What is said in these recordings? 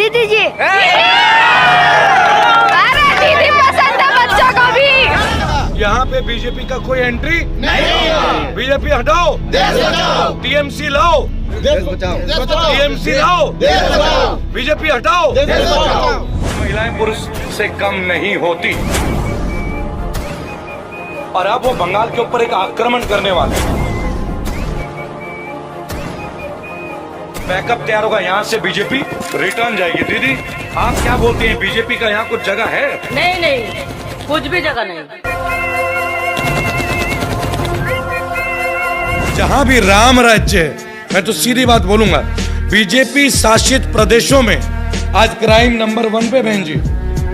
दीदी जी। अरे दीदी पसंद है बच्चों को भी। यहाँ पे बीजेपी का कोई एंट्री नहीं। बीजेपी हटाओ, टीएमसी लाओ, टीएमसी लाओ, बीजेपी हटाओ। महिलाएं पुरुष से कम नहीं होती और अब वो बंगाल के ऊपर एक आक्रमण करने वाले हैं। बैकअप तैयार होगा, यहाँ से बीजेपी रिटर्न जाएगी। दीदी आप क्या बोलती हैं, बीजेपी का यहाँ कुछ जगह है? नहीं नहीं, कुछ भी जगह नहीं। जहाँ भी राम राज्य है, मैं तो सीधी बात बोलूंगा, बीजेपी शासित प्रदेशों में आज क्राइम नंबर 1 पे। बहन जी,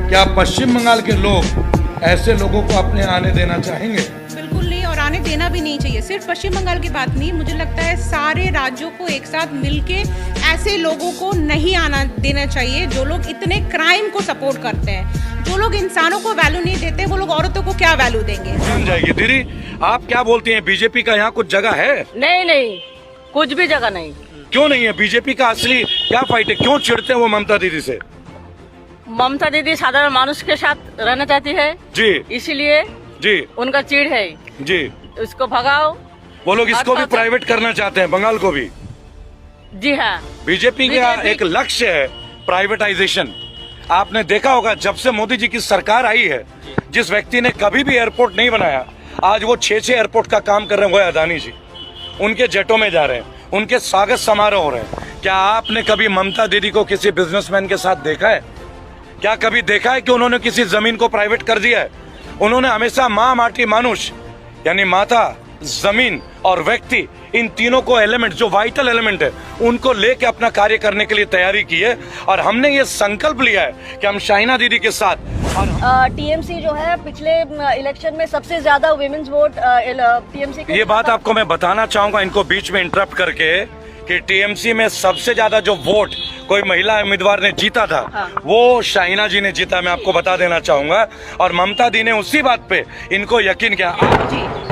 क्या पश्चिम बंगाल के लोग ऐसे लोगों को अपने आने देना चाहेंगे? बिल्कुल नहीं, और आने देना भी नहीं चाहिए। सिर्फ पश्चिम बंगाल की बात नहीं, मुझे लगता है सारे राज्यों को एक साथ मिलके ऐसे लोगों को नहीं आना देना चाहिए जो लोग इतने क्राइम को सपोर्ट करते हैं। जो लोग इंसानों को वैल्यू नहीं देते, वो लोग औरतों को क्या वैल्यू देंगे? जाएगी। दीदी आप क्या बोलती हैं, बीजेपी का यहाँ कुछ जगह है? नहीं नहीं, कुछ भी जगह नहीं। क्यों नहीं है? बीजेपी का असली क्या फाइट है? क्यों चिढ़ते हैं वो ममता दीदी से? ममता दीदी साधारण मानुष के साथ रहना चाहती है जी, इसीलिए जी, उनका चिढ़ है। जी, उसको भगाओ। वो लोग इसको भी प्राइवेट करना चाहते हैं, बंगाल को भी। जी हाँ, बीजेपी का एक लक्ष्य है प्राइवेटाइजेशन। आपने देखा होगा जब से मोदी जी की सरकार आई है, जिस व्यक्ति ने कभी भी एयरपोर्ट नहीं बनाया, आज वो 6 एयरपोर्ट का काम कर रहे हैं, वो है अदानी जी। उनके जेटों में जा रहे हैं, उनके स्वागत समारोह हो रहे हैं। क्या आपने कभी ममता दीदी को किसी बिजनेसमैन के साथ देखा है? क्या कभी देखा है कि उन्होंने किसी जमीन को प्राइवेट कर दिया है? उन्होंने हमेशा माँ, माटी, मानुष यानी माता, जमीन और व्यक्ति, इन तीनों को एलिमेंट, जो वाइटल एलिमेंट है, उनको लेके अपना कार्य करने के लिए तैयारी की है। और हमने ये संकल्प लिया है कि हम शाइना दीदी के साथ। टीएमसी जो है पिछले इलेक्शन में सबसे ज्यादा वुमेन्स वोट टीएमसी को। ये बात आपको मैं बताना चाहूंगा इनको बीच में इंटरप्ट करके कि टीएमसी में सबसे ज्यादा जो वोट कोई महिला उम्मीदवार ने जीता था, वो शाइना जी ने जीता, मैं आपको बता देना चाहूंगा। और ममता दी ने उसी बात पे इनको यकीन किया।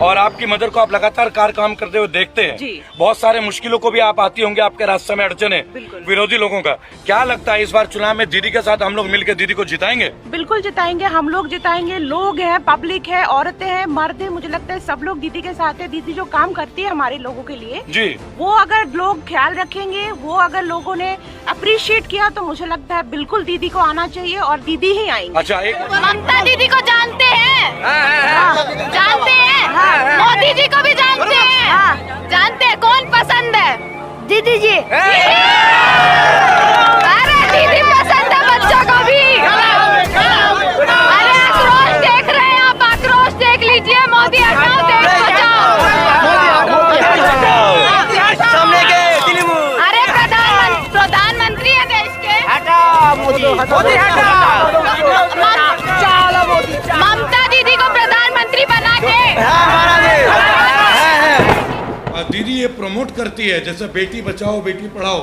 और आपकी मदर को आप लगातार काम करते हुए देखते हैं, बहुत सारे मुश्किलों को भी आप आती होंगे, आपके रास्ते में अड़चने विरोधी लोगों का। क्या लगता है इस बार चुनाव में दीदी के साथ हम लोग मिलकर दीदी को जिताएंगे? बिल्कुल जिताएंगे, हम लोग जिताएंगे। लोग हैं, पब्लिक है, औरतें हैं, मर्द है, मुझे लगता है सब लोग दीदी के साथ है। दीदी जो काम करती है हमारे लोगों के लिए जी, वो अगर लोग ख्याल रखेंगे, वो अगर लोगों ने अप्रिशिएट किया, तो मुझे लगता है बिल्कुल दीदी को आना चाहिए और दीदी ही आएंगे। अच्छा, एक ममता दीदी को जानते हैं, जानते हैं, मोदी जी को भी जानते हैं, जानते हैं कौन पसंद है? दीदी जी। अरे दीदी पसंद है बच्चों को भी। अरे आक्रोश देख रहे हैं आप, आक्रोश देख लीजिए। मोदी हटाओ, देश बचाओ। अरे प्रधानमंत्री है देश के। ममता दीदी को प्रधानमंत्री बना के दीदी ये प्रमोट करती है, जैसे बेटी बचाओ बेटी पढ़ाओ,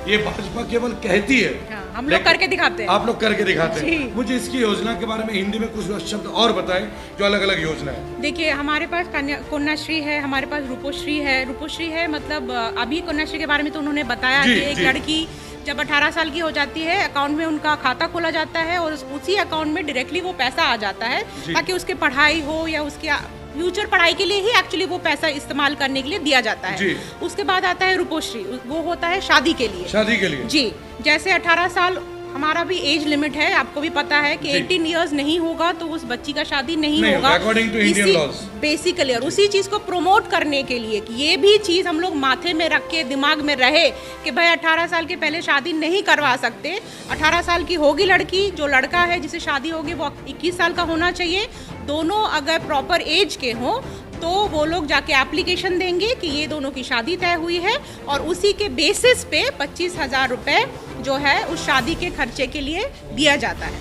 ये भाजपा केवल कहती है, हम लोग करके दिखाते हैं। आप लोग करके दिखाते हैं। मुझे इसकी योजना के बारे में हिंदी में कुछ शब्द और बताएं, जो अलग अलग योजना है। देखिए, हमारे पास कन्याश्री है, हमारे पास रूपोश्री है। रूपोश्री है मतलब अभी कन्याश्री के बारे में तो उन्होंने बताया कि एक लड़की जब 18 साल की हो जाती है, अकाउंट में उनका खाता खोला जाता है और उसी अकाउंट में डायरेक्टली वो पैसा आ जाता है, ताकि उसकी पढ़ाई हो या उसकी फ्यूचर पढ़ाई के लिए ही एक्चुअली वो पैसा इस्तेमाल करने के लिए दिया जाता है। उसके बाद आता है रूपोश्री, वो होता है शादी के लिए। शादी के लिए जी, जैसे 18 साल हमारा भी एज लिमिट है, आपको भी पता है कि 18 इयर्स नहीं होगा तो उस बच्ची का शादी नहीं होगा according to Indian laws basically. और उसी चीज को प्रमोट करने के लिए कि ये भी चीज हम लोग माथे में रख के दिमाग में रहे कि भाई 18 साल के पहले शादी नहीं करवा सकते। 18 साल की होगी लड़की, जो लड़का है जिसे शादी होगी वो 21 साल का होना चाहिए। दोनों अगर प्रॉपर एज के हों तो वो लोग जाके एप्लीकेशन देंगे कि ये दोनों की शादी तय हुई है, और उसी के बेसिस पे 25,000 रुपए जो है उस शादी के खर्चे के लिए दिया जाता है।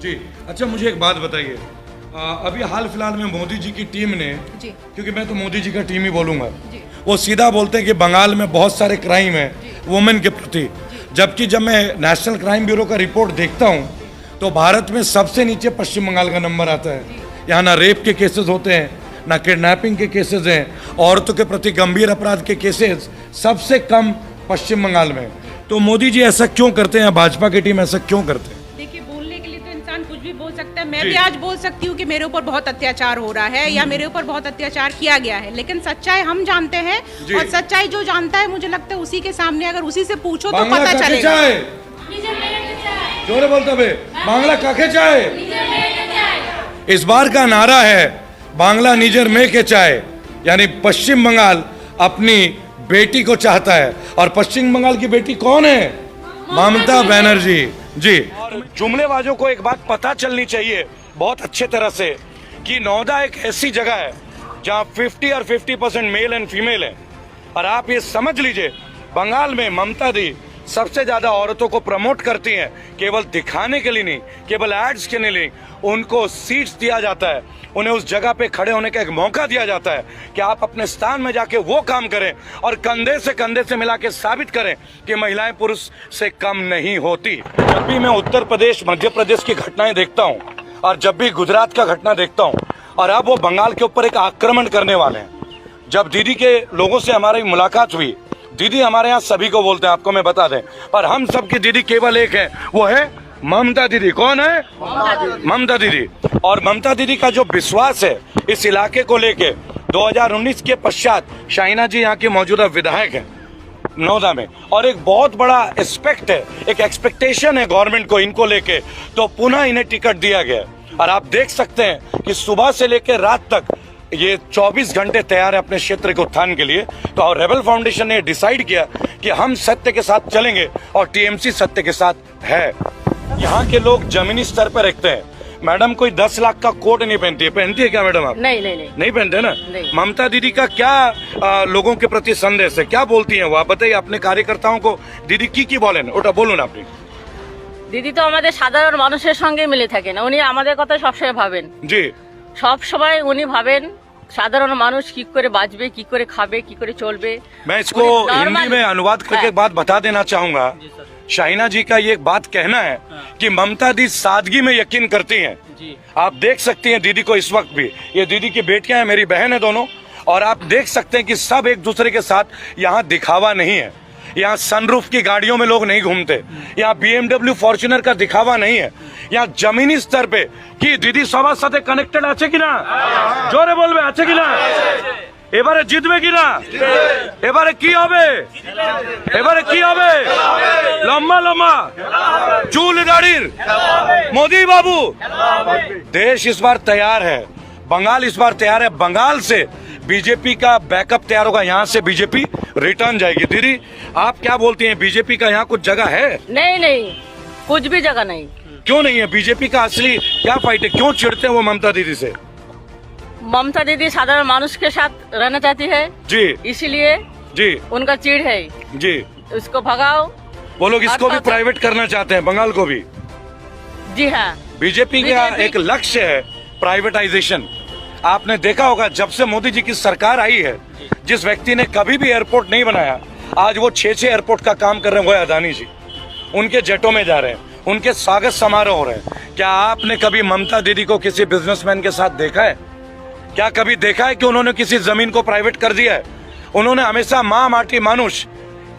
जी, अच्छा मुझे एक बात बताइए, अभी हाल फिलहाल में मोदी जी की टीम ने जी, क्योंकि मैं तो मोदी जी का टीम ही बोलूंगा, वो सीधा बोलते हैं कि बंगाल में बहुत सारे क्राइम है वुमेन के प्रति, जबकि जब मैं नेशनल क्राइम ब्यूरो का रिपोर्ट देखता हूँ तो भारत में सबसे नीचे पश्चिम बंगाल का नंबर आता है। यहाँ ना रेप के केसेस होते हैं, ना किडनैपिंग के केसेस हैं, औरतों के प्रति गंभीर अपराध के केसेस सबसे कम पश्चिम बंगाल में। तो मोदी जी ऐसा क्यों करते हैं, भाजपा की टीम ऐसा क्यों करते हैं? देखिए, बोलने के लिए तो इंसान कुछ भी बोल सकता है। मैं भी आज बोल सकती हूँ कि मेरे ऊपर बहुत अत्याचार हो रहा है या मेरे ऊपर बहुत अत्याचार किया गया है, लेकिन सच्चाई हम जानते हैं और सच्चाई जो जानता है, मुझे लगता है उसी के सामने अगर उसी से पूछो तो पता चलेगा। जोरे बोलता बे, बांग्ला काके चाहे। इस बार का नारा है बांग्ला निजर में के चाहे, यानी पश्चिम बंगाल अपनी बेटी को चाहता है। और पश्चिम बंगाल की बेटी कौन है? ममता बनर्जी जी। और जुमलेबाजों को एक बात पता चलनी चाहिए बहुत अच्छे तरह से कि नौदा एक ऐसी जगह है जहां 50 और 50% मेल एंड फीमेल है। और आप ये समझ लीजिए, बंगाल में ममता दी सबसे ज्यादा औरतों को प्रमोट करती हैं, केवल दिखाने के लिए नहीं, केवल एड्स के लिए नहीं, उनको सीट्स दिया जाता है, उन्हें उस जगह पे खड़े होने का एक मौका दिया जाता है कि आप अपने स्थान में जाके वो काम करें और कंधे से मिला के साबित करें कि महिलाएं पुरुष से कम नहीं होती। जब भी मैं उत्तर प्रदेश, मध्य प्रदेश की घटनाएं देखता हूँ और जब भी गुजरात का घटना देखता हूँ, और अब वो बंगाल के ऊपर एक आक्रमण करने वाले हैं। जब दीदी के लोगों से हमारी मुलाकात हुई, दीदी हमारे यहाँ सभी को बोलते हैं, आपको मैं बता दें, पर हम सबकी दीदी केवल एक है, वो है ममता दीदी। कौन है? ममता दीदी। और ममता दीदी का जो विश्वास है इस इलाके को लेके, 2019 के पश्चात शाहीना जी यहाँ के मौजूदा विधायक हैं नौदा में, और एक बहुत बड़ा एक्सपेक्ट है, एक एक्सपेक्टेशन है गवर्नमेंट को इनको लेके, तो पुनः इन्हें टिकट दिया गया। और आप देख सकते हैं कि सुबह से लेकर रात तक ये 24 घंटे तैयार है अपने क्षेत्र के उत्थान के लिए। तो और रेबल फाउंडेशन ने डिसाइड किया कि हम सत्य के साथ चलेंगे और टीएमसी सत्य के साथ है। यहाँ के लोग जमीनी स्तर पर रखते हैं। मैडम कोई 10 लाख का कोट नहीं पहनती है, पहनती है क्या मैडम आप? नहीं पहनते ना। ममता दीदी का क्या लोगों के प्रति संदेश है, क्या बोलती हैं वो, आप बताइए अपने कार्यकर्ताओं को। दीदी কি বলেন ওটা বলুন আপনি। দিদি তো আমাদের সাধারণ মানুষের সঙ্গে মিলে থাকেন, উনি আমাদের কথা সবসময় ভাবেন। जी, সব সময় উনি ভাবেন সাধারণ মানুষ কি করে বাঁচবে, কি করে খাবে, কি করে চলবে। मैं इसको हिंदी में अनुवाद करके एक बात बता देना चाहूंगा। शाहीना जी का ये एक बात कहना है कि ममता दी सादगी में यकीन करती हैं। आप देख सकती हैं दीदी को इस वक्त भी, ये दीदी की बेटियां हैं, मेरी बहन है दोनों, और आप देख सकते हैं कि सब एक दूसरे के साथ यहाँ दिखावा नहीं है। यहाँ सनरूफ की गाड़ियों में लोग नहीं घूमते, यहाँ BMW फॉर्च्यूनर का दिखावा नहीं है। यहाँ जमीनी स्तर पे कि दीदी सবার সাথে কানেক্টেড আছে কিনা, জোরে বলবে আছে কিনা, এবারে জিতবে কিনা, এবারে কি হবে, এবারে কি হবে, লম্বা লম্বা চুল দাড়ির मोदी बाबू। देश इस बार तैयार है, बंगाल इस बार तैयार है। बंगाल से बीजेपी का बैकअप तैयार होगा, यहाँ से बीजेपी रिटर्न जाएगी। दीदी आप क्या बोलती हैं, बीजेपी का यहाँ कुछ जगह है? नहीं, कुछ भी जगह नहीं। क्यों नहीं है? बीजेपी का असली क्या फाइट है, क्यों चिढ़ते हैं वो ममता दीदी से? ममता दीदी साधारण मानुष के साथ रहना चाहती है जी, इसीलिए जी, उनका चिढ़ है। जी, उसको भगाओ। वो लोग इसको भी प्राइवेट करना चाहते हैं, बंगाल को भी। जी हाँ, बीजेपी का एक लक्ष्य है प्राइवेटाइजेशन। आपने देखा होगा जब से मोदी जी की सरकार आई है, जिस व्यक्ति ने कभी भी एयरपोर्ट नहीं बनाया, आज वो 6 एयरपोर्ट का काम कर रहे हैं, वो है अदानी जी। उनके जेटों में जा रहे हैं, उनके स्वागत समारोह हो रहे हैं। क्या आपने कभी ममता दीदी को किसी बिजनेसमैन के साथ देखा है? क्या कभी देखा है कि उन्होंने किसी जमीन को प्राइवेट कर दिया है? उन्होंने हमेशा माँ, माटी, मानुष,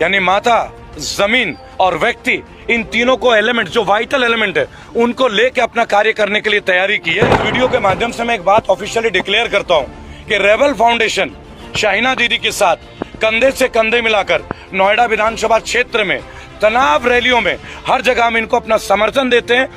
यानी माता, जमीन और व्यक्ति, इन तीनों को एलिमेंट, जो वाइटल एलिमेंट है, उनको लेके अपना कार्य करने के लिए तैयारी की है। इस वीडियो के माध्यम से मैं एक बात ऑफिशियली डिक्लेयर करता हूँ कि रेबल फाउंडेशन शाहीना दीदी के साथ कंधे से कंधे मिलाकर नोएडा विधानसभा क्षेत्र में तनाव रैलियों में हर जगह हम इनको अपना समर्थन देते हैं।